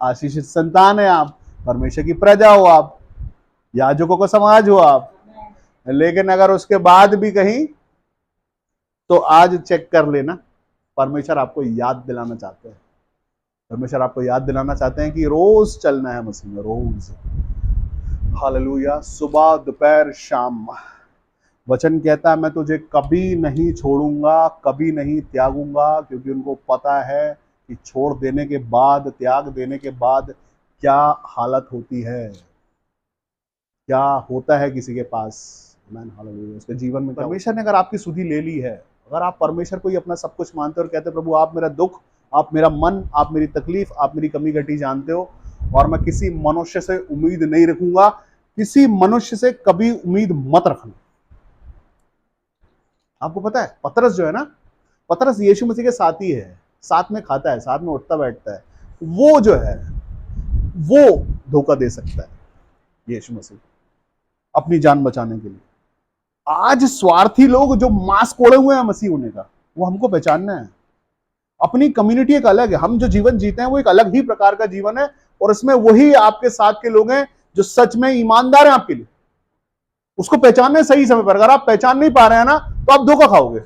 आशीषित संतान है आप, परमेश्वर की प्रजा हो आप, याजकों का समाज हो आप। लेकिन अगर उसके बाद भी कहीं, तो आज चेक कर लेना, परमेश्वर आपको याद दिलाना चाहते हैं। परमेश्वर आपको याद दिलाना चाहते हैं कि रोज चलना है मसीह में, रोज। हालेलुया। सुबह दोपहर शाम वचन कहता है मैं तुझे कभी नहीं छोड़ूंगा, कभी नहीं त्यागूंगा, क्योंकि उनको पता है कि छोड़ देने के बाद, त्याग देने के बाद क्या हालत होती है, क्या होता है किसी के पास। Man hallelujah. उसके जीवन में परमेश्वर ने अगर आपकी सुधि ले ली है, अगर आप परमेश्वर को ही अपना सब कुछ मानते हो और कहते हो प्रभु आप मेरा दुख, आप मेरा मन, आप मेरी तकलीफ, आप मेरी कमी घटी जानते हो, और मैं किसी मनुष्य से उम्मीद नहीं रखूंगा, किसी मनुष्य से कभी उम्मीद मत रखना। आपको पता है पतरस जो है ना, पतरस यीशु मसीह के साथी है, साथ में खाता है, साथ में उठता बैठता है। वो जो है वो धोखा दे सकता है यीशु मसीह अपनी जान बचाने के लिए। आज स्वार्थी लोग जो मांस कोड़े हुए हैं मसीह होने का, वो हमको पहचानना है। अपनी कम्युनिटी एक अलग है, हम जो जीवन जीते हैं वो एक अलग ही प्रकार का जीवन है, और इसमें वही आपके साथ के लोग हैं जो सच में ईमानदार हैं आपके लिए। उसको पहचानना है सही समय पर। अगर आप पहचान नहीं पा रहे हैं ना, तो आप धोखा खाओगे।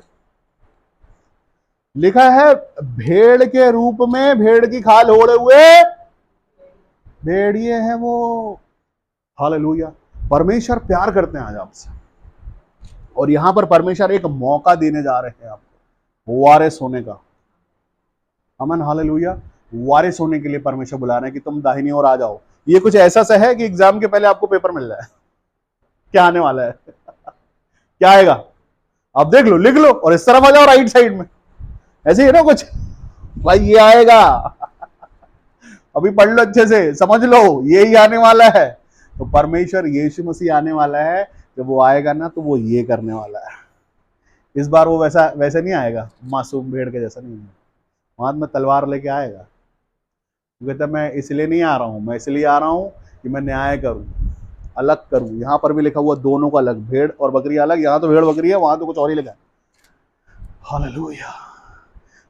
लिखा है भेड़ के रूप में भेड़ की खाल ओढ़े हुए भेड़िए हैं वो। हालेलुया। परमेश्वर प्यार करते हैं आज आपसे, और यहां पर परमेश्वर एक मौका देने जा रहे हैं आपको वारिस होने का। अमन हालेलुया। वारिस होने के लिए परमेश्वर बुला रहे हैं कि तुम दाहिनी ओर आ जाओ। ये कुछ ऐसा सा है कि एग्जाम के पहले आपको पेपर मिल रहा है, क्या आने वाला है, क्या आएगा, आप देख लो, लिख लो, और इस तरफ आ जाओ राइट साइड में। ऐसे ही ना कुछ, भाई ये आएगा, अभी पढ़ लो अच्छे से, समझ लो यही आने वाला है। तो परमेश्वर यीशु मसीह आने वाला है, जब वो आएगा ना तो वो ये करने वाला है। इस बार वो वैसे नहीं आएगा, मासूम भेड़ के जैसा नहीं है, हाथ में तलवार लेके आएगा। वो कहता मैं इसलिए नहीं आ रहा हूं, मैं इसलिए आ रहा हूं कि मैं न्याय करूं, अलग करूं। यहां पर भी लिखा हुआ दोनों का अलग, भेड़ और बकरी अलग। यहां तो भेड़ बकरी है, वहां तो कुछ और ही लिखा है। हालेलुया।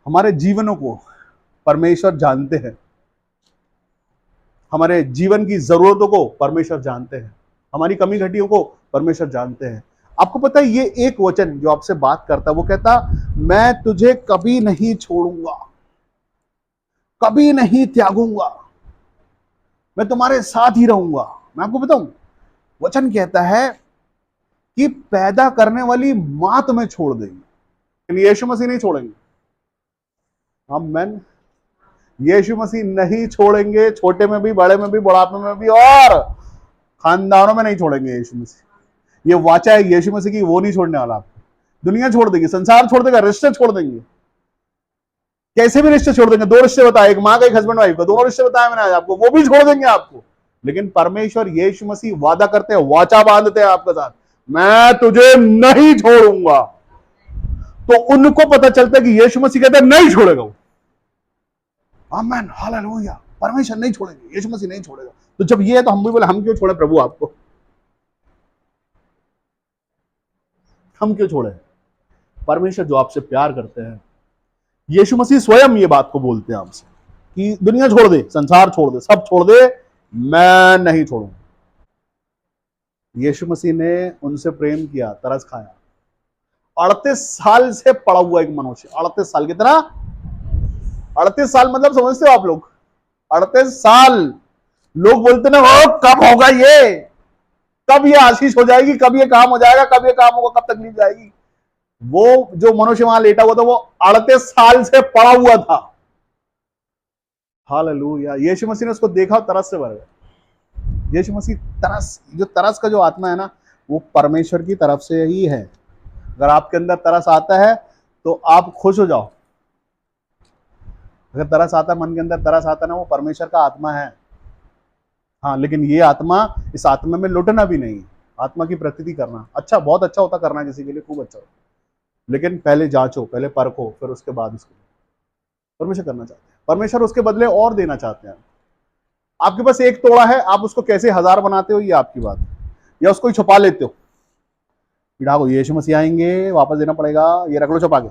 हमारे जीवनों को परमेश्वर जानते हैं, हमारे जीवन की जरूरतों को परमेश्वर जानते हैं, हमारी कमी घटियों को परमेश्वर जानते हैं। आपको पता है ये एक वचन जो आपसे बात करता है, वो कहता मैं तुझे कभी नहीं छोड़ूंगा, कभी नहीं त्यागूंगा, मैं तुम्हारे साथ ही रहूंगा। मैं आपको बताऊं, वचन कहता है कि पैदा करने वाली मां तुम्हें छोड़ देगी, यीशु मसीह नहीं छोड़ेंगे। आमीन। यीशु मसीह नहीं छोड़ेंगे, छोटे में भी, बड़े में भी, बुढ़ापे में भी, और खानदानों में नहीं छोड़ेंगे यीशु मसीह। ये वाचा है यीशु मसीह की, वो नहीं छोड़ने वाला आपको। दुनिया छोड़ देगी, संसार छोड़ देगा, रिश्ते छोड़ देंगे, कैसे भी रिश्ते छोड़ देंगे। 2 रिश्ते बताए, एक माँ का, एक हस्बैंड वाइफ का, दोनों रिश्ते बताए मैंने आज आपको, वो भी छोड़ देंगे आपको। लेकिन परमेश्वर यीशु मसीह वादा करते हैं, वाचा बांधते हैं आपके साथ, मैं तुझे नहीं छोड़ूंगा, तो उनको पता चलता है कि यीशु मसीह कहते हैं नहीं छोड़ेगा वो। आमेन, हालेलुया। परमेश्वर नहीं छोड़ेंगे, यीशु मसीह नहीं छोड़ेगा। तो जब ये है तो हम भी बोले हम क्यों छोड़े प्रभु आपको, हम क्यों छोड़े? परमेश्वर जो आपसे प्यार करते हैं, यीशु मसीह स्वयं ये बात को बोलते हैं आपसे कि दुनिया छोड़ दे, संसार छोड़ दे, सब छोड़ दे, मैं नहीं छोड़ूंगा। यीशु मसीह ने उनसे प्रेम किया, तरस खाया। 38 साल से पड़ा हुआ एक मनुष्य, 38 साल, कितना? 38 साल मतलब समझते हो आप लोग? 38 साल। लोग बोलते ना ओ कब होगा ये, कब ये आशीष हो जाएगी, कब ये काम हो जाएगा, कब ये काम होगा, कब तकलीफ जाएगी। वो जो मनुष्य वहां लेटा हुआ था वो 38 साल से पड़ा हुआ था। हालेलुया। यीशु मसीह ने उसको देखा और तरस से भर गया। यीशु मसीह तरस, जो तरस का जो आत्मा है ना, वो परमेश्वर की तरफ से ही है। अगर आपके अंदर तरस आता है तो आप खुश हो जाओ। अगर तरस आता है, मन के अंदर तरस आता है ना, वो परमेश्वर का आत्मा है। हाँ, लेकिन ये आत्मा, इस आत्मा में लुटना भी नहीं, आत्मा की प्रतीति करना अच्छा, बहुत अच्छा होता करना किसी के लिए, खूब अच्छा होता, लेकिन पहले जांचो, पहले परखो, फिर उसके बाद उसको परमेश्वर करना चाहते हैं। परमेश्वर उसके बदले और देना चाहते हैं। आपके पास एक तोड़ा है, आप उसको कैसे 1000 बनाते हो ये आपकी बात, या उसको ही छुपा लेते हो, को यीशु मसीह आएंगे वापस देना पड़ेगा, ये रख लो छुपा के।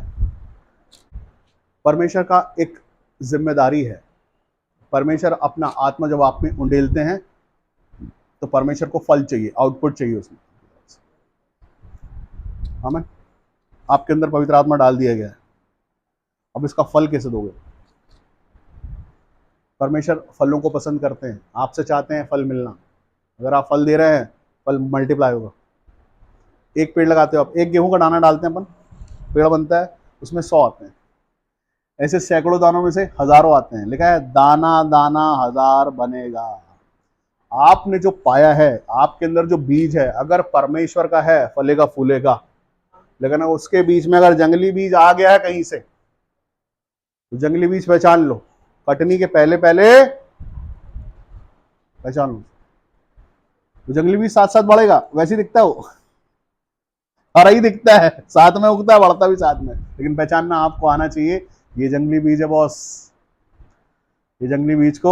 परमेश्वर का एक जिम्मेदारी है। परमेश्वर अपना आत्मा जब आप में उंडेलते हैं तो परमेश्वर को फल चाहिए, आउटपुट चाहिए उसमें। आमीन। आपके अंदर पवित्र आत्मा डाल दिया गया है, अब इसका फल कैसे दोगे? परमेश्वर फलों को पसंद करते हैं, आपसे चाहते हैं फल मिलना। अगर आप फल दे रहे हैं, फल मल्टीप्लाई होगा। एक पेड़ लगाते हो आप, एक गेहूं का दाना डालते हैं अपन, पेड़ बनता है, उसमें 100 आते हैं। ऐसे सैकड़ों दानों में से हजारों आते हैं। लिखा है दाना दाना 1000 बनेगा। आपने जो पाया है, आपके अंदर जो बीज है, अगर परमेश्वर का है, फलेगा फूलेगा। लेकिन उसके बीच में अगर जंगली बीज आ गया है कहीं से, तो जंगली बीज पहचान लो, कटनी के पहले पहले पहचान लो। तो जंगली बीज साथ साथ बढ़ेगा, वैसे ही दिखता है वो, हरा ही दिखता है, साथ में उगता है, बढ़ता भी साथ में, लेकिन पहचानना आपको आना चाहिए ये जंगली बीज है बॉस। ये जंगली बीज को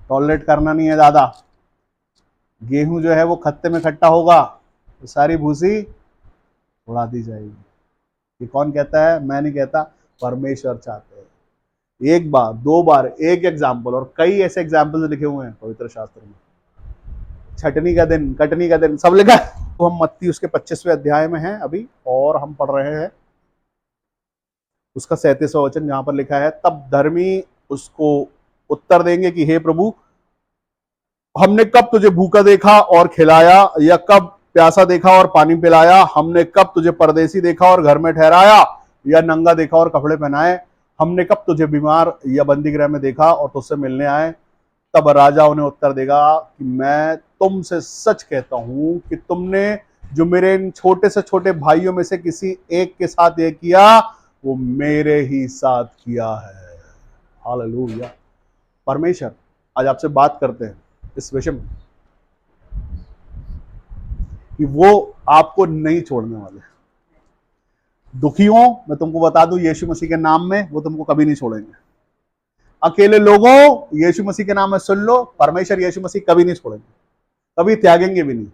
टॉलरेट करना नहीं है ज्यादा। गेहूं जो है वो खत्ते में इकट्ठा होगा, तो सारी भूसी उड़ा दी जाएगी। ये कौन कहता है? मैं नहीं कहता, परमेश्वर चाहते हैं। एक बार, दो बार, एक एग्जाम्पल, और कई ऐसे एग्जाम्पल लिखे हुए हैं पवित्र शास्त्र में। छटनी का दिन, कटनी का दिन, सब लिखा है। तो हम मत्ती उसके 25वें अध्याय में हैं अभी, और हम पढ़ रहे हैं उसका 37वां वचन, जहां पर लिखा है तब धर्मी उसको उत्तर देंगे कि हे प्रभु, हमने कब तुझे भूखा देखा और खिलाया, या कब प्यासा देखा और पानी पिलाया? हमने कब तुझे परदेसी देखा और घर में ठहराया, या नंगा देखा और कपड़े पहनाए? हमने कब तुझे बीमार या बंदी गृह में देखा और तुझसे मिलने आए? तब राजा उन्हें उत्तर देगा कि मैं तुमसे सच कहता हूं कि तुमने जो मेरे इन छोटे से छोटे भाइयों में से किसी एक के साथ ये किया, वो मेरे ही साथ किया है। हालेलुया। परमेश्वर आज आपसे बात करते हैं इस विषय में कि वो आपको नहीं छोड़ने वाले। दुखियों, मैं तुमको बता दूं, यीशु मसीह के नाम में वो तुमको कभी नहीं छोड़ेंगे। अकेले लोगों, यीशु मसीह के नाम में सुन लो, परमेश्वर यीशु मसीह कभी नहीं छोड़ेंगे, कभी त्यागेंगे भी नहीं।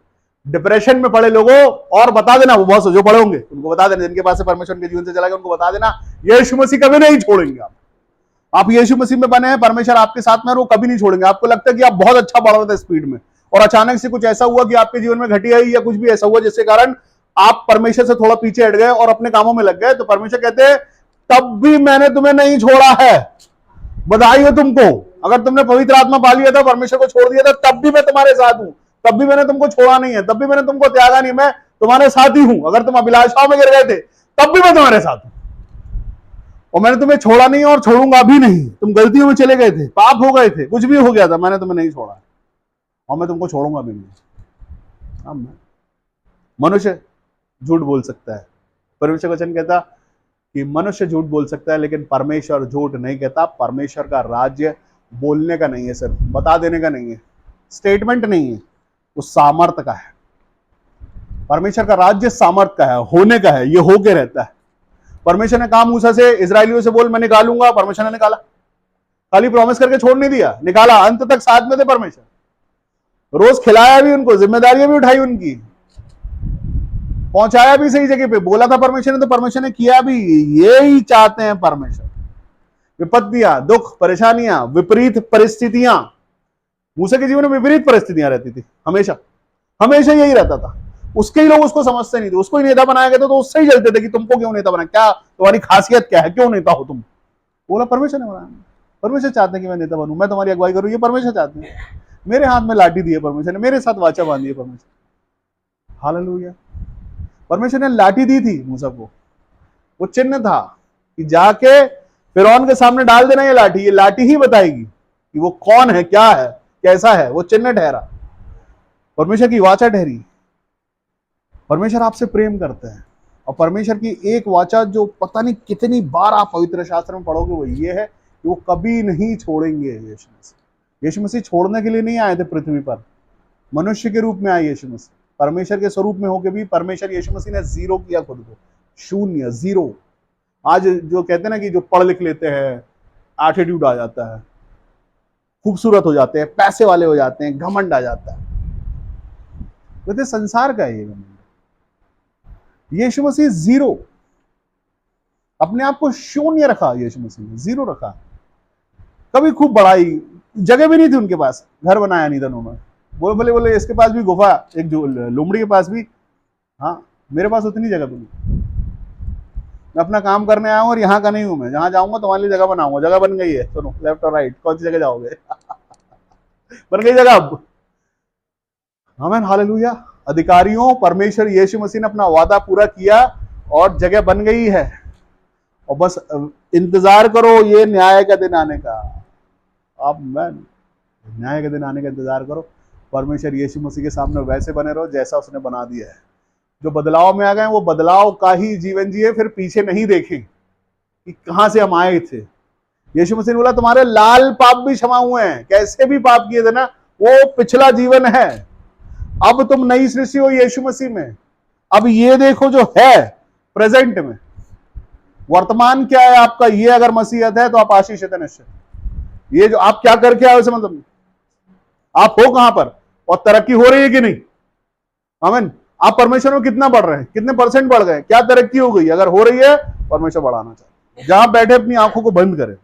डिप्रेशन में पड़े लोगों, और बता देना, वो बहुत जो पड़े होंगे उनको बता देना, जिनके पास से परमेश्वर के जीवन से चला गया उनको बता देना, यीशु मसीह कभी नहीं छोड़ेंगे। आप यीशु मसीह में बने हैं, परमेश्वर आपके साथ में, और वो कभी नहीं छोड़ेंगे। आपको लगता है कि आप बहुत अच्छा बढ़ रहे थे स्पीड में, और अचानक से कुछ ऐसा हुआ कि आपके जीवन में घटी आई, या कुछ भी ऐसा हुआ जिसके कारण आप परमेश्वर से थोड़ा पीछे हट गए और अपने कामों में लग गए, तो परमेश्वर कहते हैं तब भी मैंने तुम्हें नहीं छोड़ा है। बधाई हो तुमको, अगर तुमने पवित्र आत्मा पा लिया था, परमेश्वर को छोड़ दिया था, तब भी मैं तुम्हारे साथ हूं, तब भी मैंने तुमको छोड़ा नहीं है, तब भी मैंने तुमको त्यागा नहीं, मैं तुम्हारे साथ ही हूं। अगर तुम अभिलाषाओं में गिर गए थे, तब भी मैं तुम्हारे साथ हूं, और मैंने तुम्हें छोड़ा नहीं और छोड़ूंगा भी नहीं। तुम गलतियों में चले गए थे, पाप हो गए थे, कुछ भी हो गया था, मैंने तुम्हें नहीं छोड़ा, और मैं तुमको छोड़ूंगा भी नहीं। मनुष्य झूठ बोल सकता है, परमेश्वर वचन कहता कि मनुष्य झूठ बोल सकता है, लेकिन परमेश्वर झूठ नहीं कहता। परमेश्वर का राज्य बोलने का नहीं है, सिर्फ बता देने का नहीं है, स्टेटमेंट नहीं है, वो सामर्थ्य का है। परमेश्वर का राज्य सामर्थ्य का है, होने का है, ये होके रहता है। परमेश्वर ने कहा मूसा से, इजरायलियों से बोल मैं निकालूंगा, परमेश्वर ने निकाला। खाली प्रॉमिस करके छोड़ नहीं दिया, निकाला। अंत तक साथ में थे परमेश्वर, रोज खिलाया भी उनको, जिम्मेदारियां भी उठाई उनकी, पहुंचाया भी सही जगह पे। बोला था परमेश्वर ने तो परमेश्वर ने किया भी। ये ही चाहते हैं परमेश्वर। विपत्तियां, दुख, परेशानियां, विपरीत परिस्थितियां। मूसा के जीवन में विपरीत परिस्थितियां रहती थी हमेशा, हमेशा यही रहता था। उसके ही लोग उसको समझते नहीं थे, उसको ही नेता बनाया गया था तो उससे ही जलते थे कि तुमको क्यों नेता बनाया, क्या तुम्हारी खासियत क्या है, क्यों नेता हो तुम। बोला परमेश्वर ने बनाया। परमेश्वर चाहते हैं कि मैं नेता बनूं, मैं तुम्हारी अगुवाई करूं, ये परमेश्वर चाहते हैं। मेरे हाथ में लाठी दी है परमेश्वर ने, मेरे साथ वाचा बांधी है परमेश्वर। हालेलुया। परमेश्वर ने लाठी दी थी मूसा को, वो चिन्ह था कि जाके फिरौन के सामने डाल देना ये लाठी ही बताएगी कि वो कौन है, क्या है, कैसा है। वो चिन्ह ठहरा, परमेश्वर की वाचा ठहरी। परमेश्वर आपसे प्रेम करते हैं, और परमेश्वर की एक वाचा जो पता नहीं कितनी बार आप पवित्र शास्त्र में पढ़ोगे वो ये है कि वो कभी नहीं छोड़ेंगे यीशु मसीह। यीशु मसीह छोड़ने के लिए नहीं आए थे पृथ्वी पर, मनुष्य के रूप में आए यीशु मसीह। परमेश्वर के स्वरूप में होकर भी परमेश्वर यीशु मसीह ने जीरो किया खुद को, शून्य, जीरो। आज जो कहते हैं ना कि जो पढ़ लिख लेते हैं, एटीट्यूड आ जाता है, खूबसूरत हो जाते हैं, पैसे वाले हो जाते हैं, घमंड आ जाता है। वैसे संसार का है ये घमंड। यीशु मसीह जीरो, अपने आप को शून्य रखा यीशु मसीह ने, जीरो रखा। कभी खूब बढ़ाई, जगह भी नहीं थी उनके पास, घर बनाया नहीं था उन्होंने। बोले बोले इसके पास भी गुफा, एक जो लोमड़ी के पास भी, हाँ मेरे पास उतनी जगह भी नहीं। मैं अपना काम करने आया हूँ और यहाँ का नहीं हूं मैं, जहां जाऊंगा तुम्हारे लिए जगह बनाऊंगा। जगह बन गई है, सुनो, लेफ्ट और राइट, कौन सी जगह जाओगे? बन गई जगह अब। आमीन, हालेलुया। अधिकारियों, परमेश्वर यीशु मसीह ने अपना वादा पूरा किया और जगह बन गई है, और बस इंतजार करो ये न्याय का दिन आने का। अब मैं न्याय के दिन आने का इंतजार करो। परमेश्वर यीशु मसीह के सामने वैसे बने रहो जैसा उसने बना दिया है। जो बदलाव में आ गए वो बदलाव का ही जीवन जिए, फिर पीछे नहीं देखें कि कहां से हम आए थे। यीशु मसीह ने बोला तुम्हारे लाल पाप भी क्षमा हुए हैं, कैसे भी पाप किए थे ना, वो पिछला जीवन है। अब तुम नई सृष्टि हो यीशु मसीह में। अब ये देखो जो है प्रेजेंट में, वर्तमान क्या है आपका, ये अगर मसीहत है तो आप आशीषित है निश्चित। ये जो आप क्या करके आए उसे मतलब आप हो कहां पर, और तरक्की हो रही है कि नहीं। आमीन। आप परमेश्वर में कितना बढ़ रहे हैं, कितने परसेंट बढ़ गए, क्या तरक्की हो गई। अगर हो रही है, परमेश्वर बढ़ाना चाहिए। जहां बैठे अपनी आंखों को बंद करें,